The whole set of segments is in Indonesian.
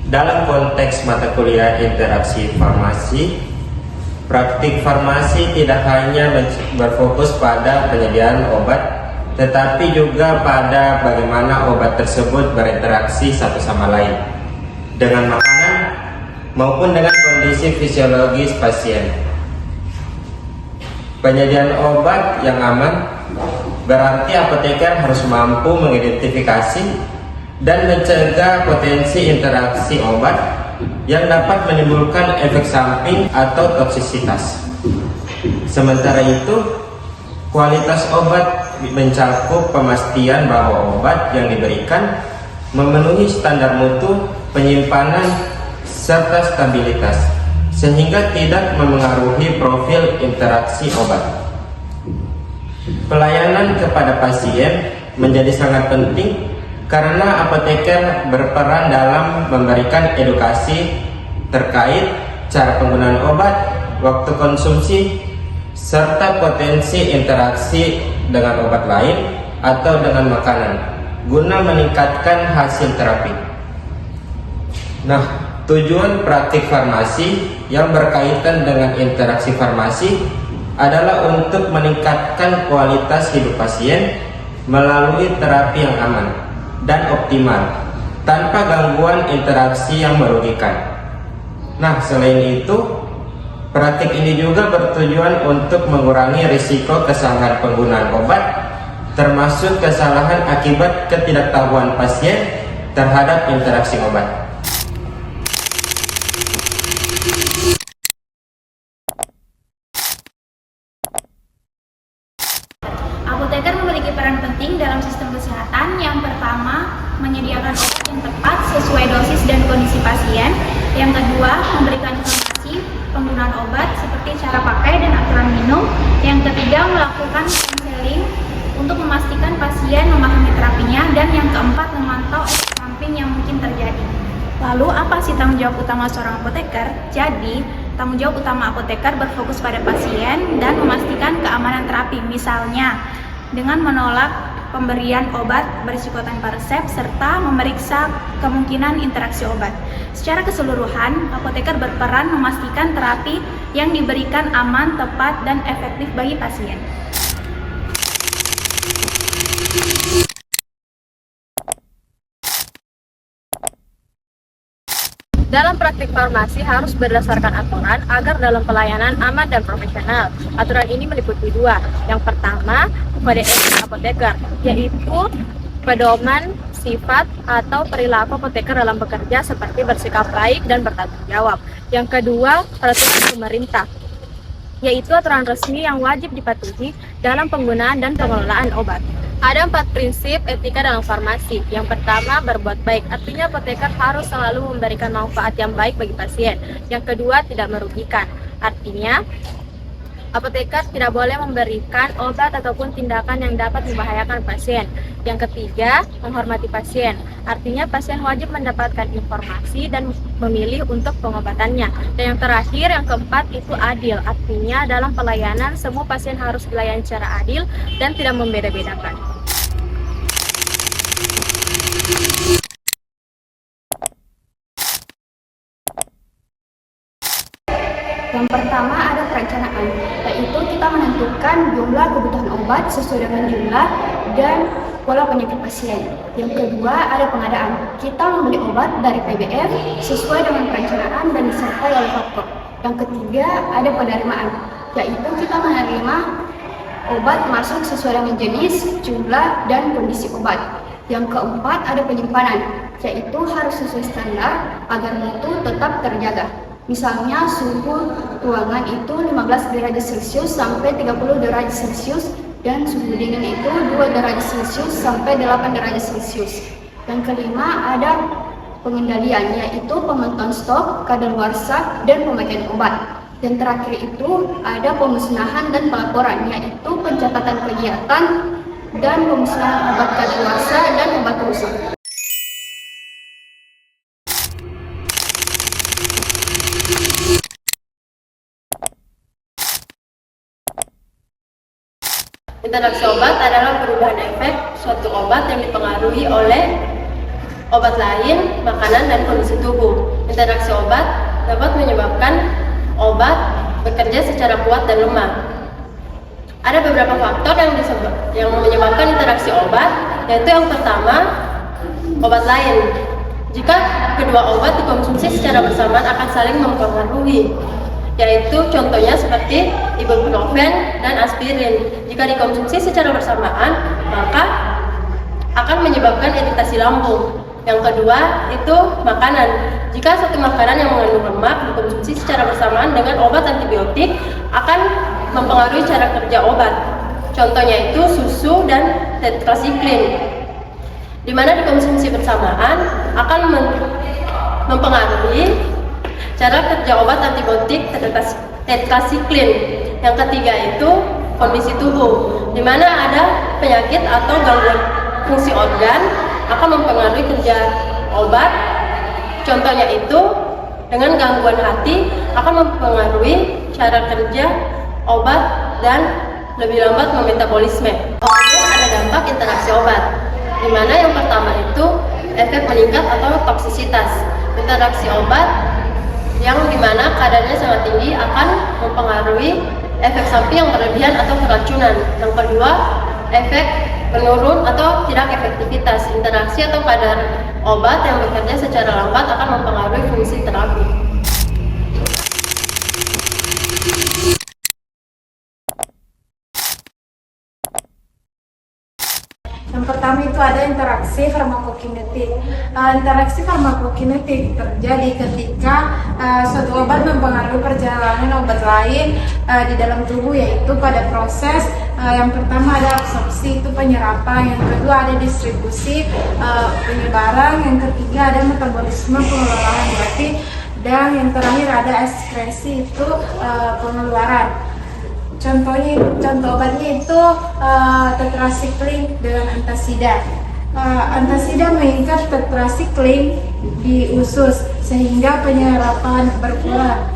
Dalam konteks mata kuliah interaksi farmasi, praktik farmasi tidak hanya berfokus pada penyediaan obat, tetapi juga pada bagaimana obat tersebut berinteraksi satu sama lain dengan makanan maupun dengan kondisi fisiologis pasien. Penyediaan obat yang aman berarti apoteker harus mampu mengidentifikasi dan mencegah potensi interaksi obat yang dapat menimbulkan efek samping atau toksisitas. Sementara itu, kualitas obat mencakup pemastian bahwa obat yang diberikan memenuhi standar mutu, penyimpanan, serta stabilitas, sehingga tidak memengaruhi profil interaksi obat. Pelayanan kepada pasien menjadi sangat penting karena apoteker berperan dalam memberikan edukasi terkait cara penggunaan obat, waktu konsumsi, serta potensi interaksi dengan obat lain atau dengan makanan guna meningkatkan hasil terapi. Nah, tujuan praktik farmasi yang berkaitan dengan interaksi farmasi adalah untuk meningkatkan kualitas hidup pasien melalui terapi yang aman dan optimal tanpa gangguan interaksi yang merugikan. Nah, selain itu, praktik ini juga bertujuan untuk mengurangi risiko kesalahan penggunaan obat, termasuk kesalahan akibat ketidaktahuan pasien terhadap interaksi obat. Apoteker memiliki peran penting dalam sistem kesehatan. Yang pertama, menyediakan obat yang tepat sesuai dosis dan kondisi pasien. Yang kedua, memberikan informasi penggunaan obat seperti cara pakai dan aturan minum. Yang ketiga, melakukan konseling untuk memastikan pasien memahami terapinya. Dan yang keempat, memantau efek samping yang mungkin terjadi. Lalu, apa sih tanggung jawab utama seorang apoteker? Jadi, tanggung jawab utama apoteker berfokus pada pasien dan memastikan keamanan terapi, misalnya dengan menolak pemberian obat berisiko tanpa resep serta memeriksa kemungkinan interaksi obat. Secara keseluruhan, apoteker berperan memastikan terapi yang diberikan aman, tepat, dan efektif bagi pasien. Dalam praktik farmasi harus berdasarkan aturan agar dalam pelayanan aman dan profesional. Aturan ini meliputi dua. Yang pertama, kode etik apoteker, yaitu pedoman sifat atau perilaku apoteker dalam bekerja seperti bersikap baik dan bertanggung jawab. Yang kedua, peraturan pemerintah, yaitu aturan resmi yang wajib dipatuhi dalam penggunaan dan pengelolaan obat. Ada 4 prinsip etika dalam farmasi. Yang pertama, berbuat baik, artinya apoteker harus selalu memberikan manfaat yang baik bagi pasien. Yang kedua, tidak merugikan, artinya apoteker tidak boleh memberikan obat ataupun tindakan yang dapat membahayakan pasien. Yang ketiga, menghormati pasien, artinya pasien wajib mendapatkan informasi dan memilih untuk pengobatannya. Dan yang terakhir, yang keempat, itu adil, artinya dalam pelayanan semua pasien harus dilayani secara adil dan tidak membeda-bedakan. Yang pertama ada perencanaan, yaitu kita menentukan jumlah kebutuhan obat sesuai dengan jumlah dan pola penyakit pasien. Yang kedua ada pengadaan, kita membeli obat dari PBM sesuai dengan perencanaan dan disertai oleh faktor. Yang ketiga ada penerimaan, yaitu kita menerima obat masuk sesuai dengan jenis, jumlah, dan kondisi obat. Yang keempat ada penyimpanan, yaitu harus sesuai standar agar mutu tetap terjaga. Misalnya suhu ruangan itu 15 derajat Celcius sampai 30 derajat Celcius dan suhu dingin itu 2 derajat Celcius sampai 8 derajat Celcius. Yang kelima ada pengendalian, yaitu pemantauan stok, kadaluarsa, dan pemakaian obat. Dan terakhir itu ada pemusnahan dan pelaporan, yaitu pencatatan kegiatan dan pemusnahan obat kadaluarsa dan obat rusak. Interaksi obat adalah perubahan efek suatu obat yang dipengaruhi oleh obat lain, makanan, dan kondisi tubuh. Interaksi obat dapat menyebabkan obat bekerja secara kuat dan lemah. Ada beberapa faktor yang menyebabkan interaksi obat, yaitu yang pertama, obat lain. Jika kedua obat dikonsumsi secara bersamaan akan saling mempengaruhi, yaitu contohnya seperti ibuprofen dan aspirin. Jika dikonsumsi secara bersamaan, maka akan menyebabkan iritasi lambung. Yang kedua itu makanan. Jika satu makanan yang mengandung lemak dikonsumsi secara bersamaan dengan obat antibiotik akan mempengaruhi cara kerja obat. Contohnya itu susu dan tetrasiklin. Di mana dikonsumsi bersamaan akan mempengaruhi cara kerja obat antibiotik tetrasiklin. Yang ketiga itu kondisi tubuh, di mana ada penyakit atau gangguan fungsi organ akan mempengaruhi kerja obat. Contohnya itu dengan gangguan hati akan mempengaruhi cara kerja obat dan lebih lambat memetabolisme. Kemudian ada dampak interaksi obat, di mana yang pertama itu efek meningkat atau toksisitas. Interaksi obat yang dimana kadarnya sangat tinggi akan mempengaruhi efek samping yang berlebihan atau keracunan. Yang kedua, efek menurun atau tidak efektivitas. Interaksi atau kadar obat yang bekerja secara lambat akan mempengaruhi fungsi terapi. Yang pertama itu ada interaksi farmakokinetik. Interaksi farmakokinetik terjadi ketika suatu obat mempengaruhi perjalanan obat lain di dalam tubuh, yaitu pada proses yang pertama ada absorpsi, itu penyerapan, yang kedua ada distribusi, penyebaran, yang ketiga ada metabolisme, pengelolaan berarti, dan yang terakhir ada ekskresi, itu pengeluaran. Contoh obatnya itu tetrasiklin dengan antasida. Antasida mengikat tetrasiklin di usus sehingga penyerapan berkurang.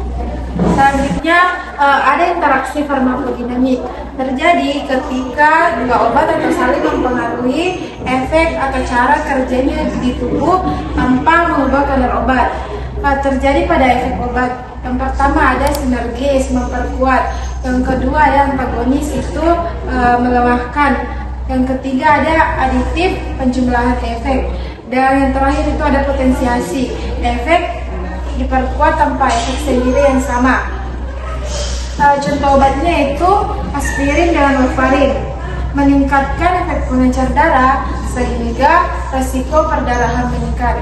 Selanjutnya ada interaksi farmakodinamik, terjadi ketika dua obat atau saling mempengaruhi efek atau cara kerjanya di tubuh tanpa mengubah kadar obat. Terjadi pada efek obat. Yang pertama ada sinergis, memperkuat. Yang kedua ada antagonis, itu melemahkan. Yang ketiga ada aditif, penjumlahan efek. Dan yang terakhir itu ada potensiasi, efek diperkuat tanpa efek sendiri yang sama. Contoh obatnya itu aspirin dengan warfarin, meningkatkan efek pengencer darah sehingga resiko perdarahan meningkat.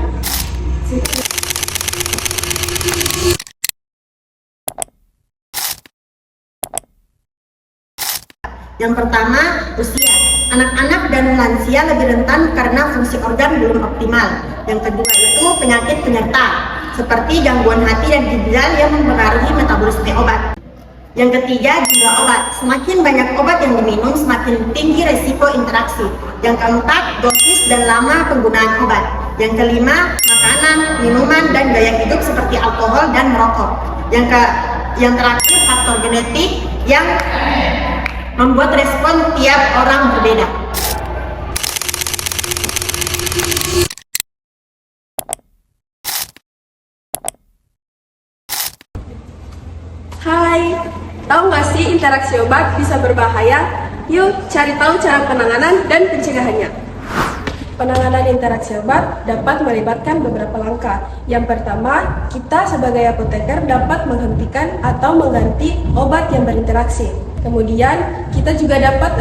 Yang pertama, usia. Anak-anak dan lansia lebih rentan karena fungsi organ belum optimal. Yang kedua itu penyakit penyerta, seperti gangguan hati dan ginjal yang mempengaruhi metabolisme obat. Yang ketiga, jumlah obat. Semakin banyak obat yang diminum, semakin tinggi resiko interaksi. Yang keempat, dosis dan lama penggunaan obat. Yang kelima, makanan, minuman, dan gaya hidup seperti alkohol dan merokok. Yang terakhir, faktor genetik yang membuat respon tiap orang berbeda. Hai, tahu nggak sih interaksi obat bisa berbahaya? Yuk cari tahu cara penanganan dan pencegahannya. Penanganan interaksi obat dapat melibatkan beberapa langkah. Yang pertama, kita sebagai apoteker dapat menghentikan atau mengganti obat yang berinteraksi. Kemudian, kita juga dapat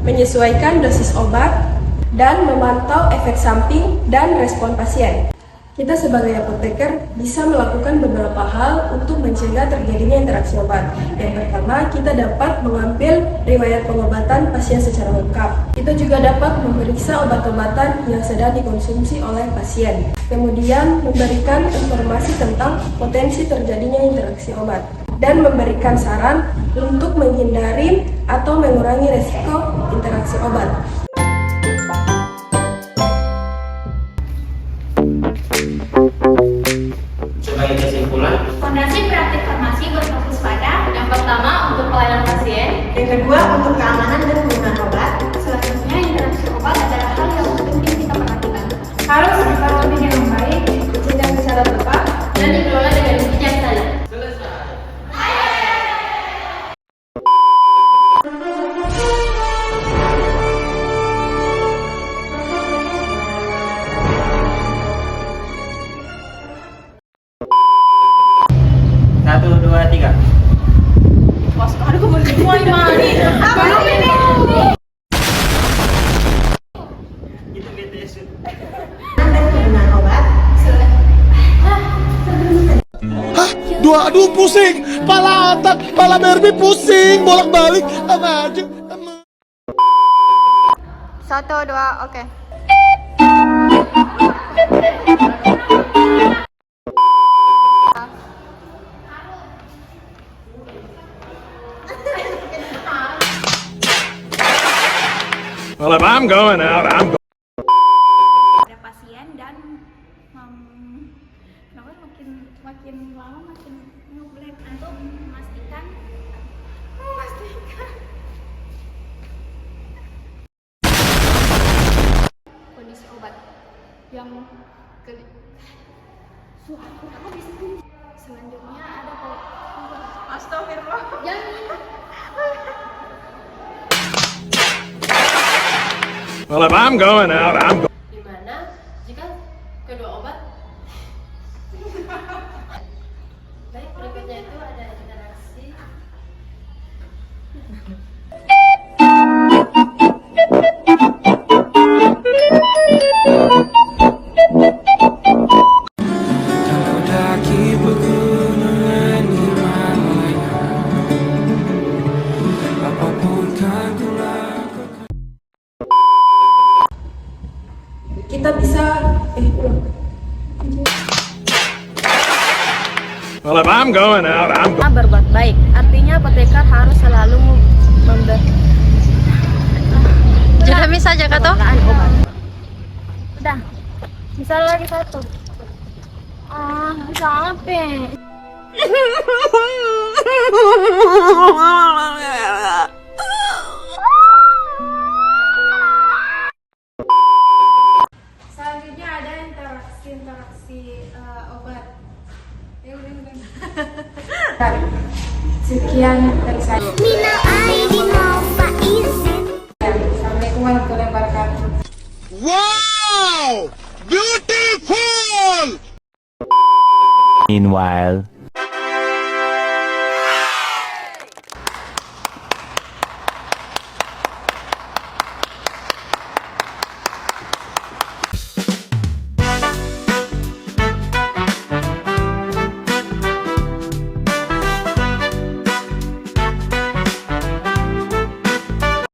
menyesuaikan dosis obat dan memantau efek samping dan respon pasien. Kita sebagai apoteker bisa melakukan beberapa hal untuk mencegah terjadinya interaksi obat. Yang pertama, kita dapat mengambil riwayat pengobatan pasien secara lengkap. Kita juga dapat memeriksa obat-obatan yang sedang dikonsumsi oleh pasien. Kemudian, memberikan informasi tentang potensi terjadinya interaksi obat. Dan memberikan saran untuk menghindari atau mengurangi resiko interaksi obat. Sebagai kesimpulan, Fondasi praktik farmasi berfokus pada Yang pertama untuk pelayanan pasien, Yang kedua, untuk keamanan dan penggunaan obat. selanjutnya interaksi obat adalah hal yang penting kita perhatikan. Harus kita Aduh pusing, pala otak, pala Barbie pusing, bolak-balik sama aja. 1, 2, oke. Well, if I'm going out, I'm going. Ada pasien dan kenapa makin lama makin ngeblank untuk memastikan kondisi obat yang aku bisa selanjutnya ada astagfirullah Well, if I'm going out, I'm going. Dimana jika kedua obat baik, berikutnya itu ada interaksi Kita bisa Well, if I'm going out, I'm going. berbuat baik. Artinya apoteker harus selalu Jadi bisa aja kata? obat. Udah. Misal lagi satu. Bisa apa? Selanjutnya ada interaksi obat. Ya udah. Sekian dari saya. Assalamualaikum warahmatullahi wabarakatuh. Wow! Beautiful! Meanwhile.